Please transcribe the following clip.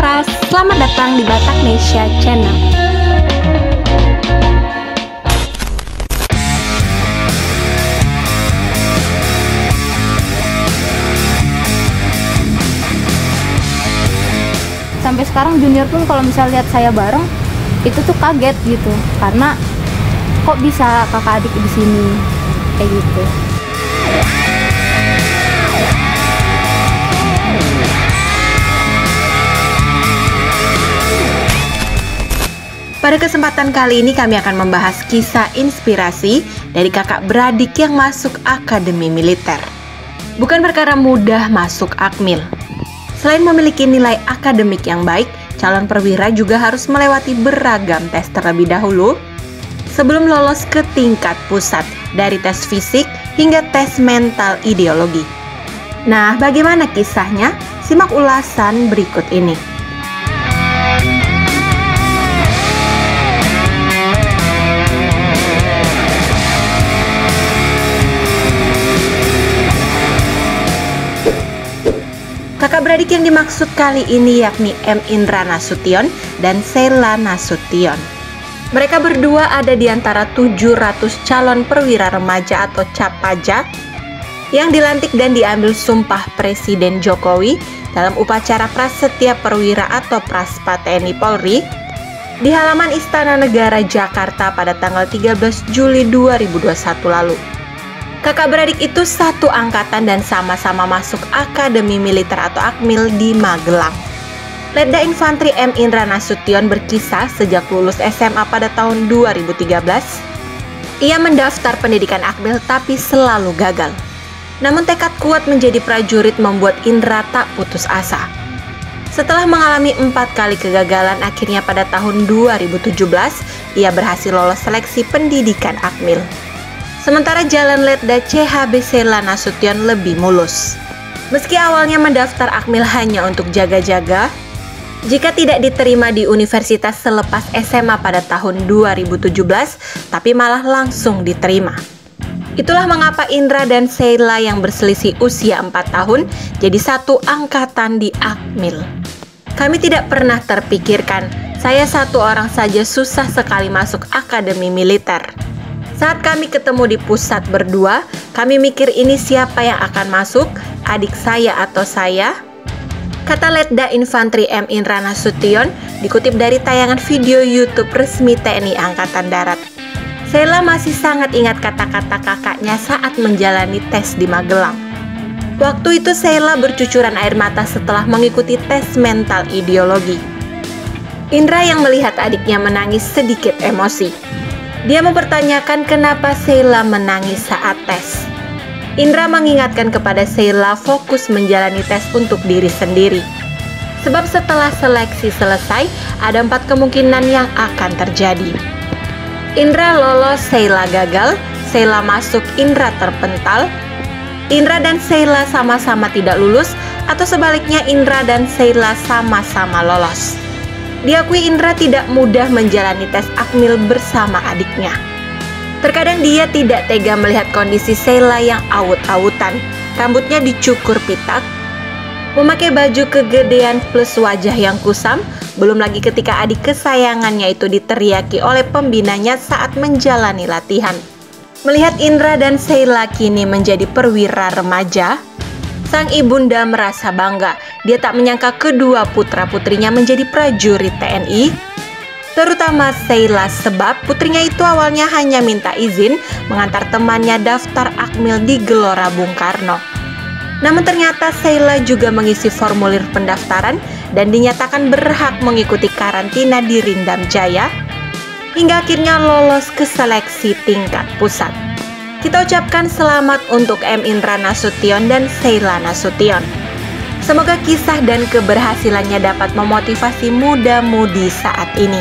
Laras, selamat datang di Bataknesia Channel. Sampai sekarang junior pun kalau misalnya lihat saya bareng, itu tuh kaget gitu, karena kok bisa kakak adik di sini kayak gitu. Pada kesempatan kali ini kami akan membahas kisah inspirasi dari kakak beradik yang masuk akademi militer. Bukan perkara mudah masuk Akmil. Selain memiliki nilai akademik yang baik, calon perwira juga harus melewati beragam tes terlebih dahulu sebelum lolos ke tingkat pusat, dari tes fisik hingga tes mental ideologi. Nah, bagaimana kisahnya? Simak ulasan berikut ini. Kakak beradik yang dimaksud kali ini yakni M. Indra Nasution dan Sheila Nasution. Mereka berdua ada di antara 700 calon perwira remaja atau Capaja yang dilantik dan diambil sumpah Presiden Jokowi dalam upacara Prasetya Perwira atau Praspa TNI Polri di halaman Istana Negara Jakarta pada tanggal 13 Juli 2021 lalu. Kakak beradik itu satu angkatan dan sama-sama masuk Akademi Militer atau Akmil di Magelang. Letda Infantri M. Indra Nasution berkisah sejak lulus SMA pada tahun 2013. Ia mendaftar pendidikan Akmil tapi selalu gagal. Namun tekad kuat menjadi prajurit membuat Indra tak putus asa. Setelah mengalami 4 kali kegagalan, akhirnya pada tahun 2017 ia berhasil lolos seleksi pendidikan Akmil. Sementara jalan Letda CHB Sheila Nasution lebih mulus. Meski awalnya mendaftar Akmil hanya untuk jaga-jaga, jika tidak diterima di universitas selepas SMA pada tahun 2017, tapi malah langsung diterima. Itulah mengapa Indra dan Sheila yang berselisih usia 4 tahun jadi satu angkatan di Akmil. Kami tidak pernah terpikirkan, saya satu orang saja susah sekali masuk akademi militer. Saat kami ketemu di pusat berdua, kami mikir ini siapa yang akan masuk, adik saya atau saya? Kata Letda Infantri M. Indra Nasution dikutip dari tayangan video YouTube resmi TNI Angkatan Darat. Sheila masih sangat ingat kata-kata kakaknya saat menjalani tes di Magelang. Waktu itu Sheila bercucuran air mata setelah mengikuti tes mental ideologi. Indra yang melihat adiknya menangis sedikit emosi. Dia mempertanyakan kenapa Sheila menangis saat tes. Indra mengingatkan kepada Sheila fokus menjalani tes untuk diri sendiri. Sebab setelah seleksi selesai, ada 4 kemungkinan yang akan terjadi. Indra lolos, Sheila gagal, Sheila masuk, Indra terpental, Indra dan Sheila sama-sama tidak lulus, atau sebaliknya Indra dan Sheila sama-sama lolos. Diakui Indra tidak mudah menjalani tes Akmil bersama adiknya. Terkadang dia tidak tega melihat kondisi Sheila yang awut-awutan, rambutnya dicukur pitak, memakai baju kegedean plus wajah yang kusam, belum lagi ketika adik kesayangannya itu diteriaki oleh pembinanya saat menjalani latihan. Melihat Indra dan Sheila kini menjadi perwira remaja, sang ibunda merasa bangga. Dia tak menyangka kedua putra-putrinya menjadi prajurit TNI, terutama Sheila sebab putrinya itu awalnya hanya minta izin mengantar temannya daftar Akmil di Gelora Bung Karno. Namun ternyata Sheila juga mengisi formulir pendaftaran dan dinyatakan berhak mengikuti karantina di Rindam Jaya, hingga akhirnya lolos ke seleksi tingkat pusat. Kita ucapkan selamat untuk M. Indra Nasution dan Sheila Nasution. Semoga kisah dan keberhasilannya dapat memotivasi muda-mudi saat ini.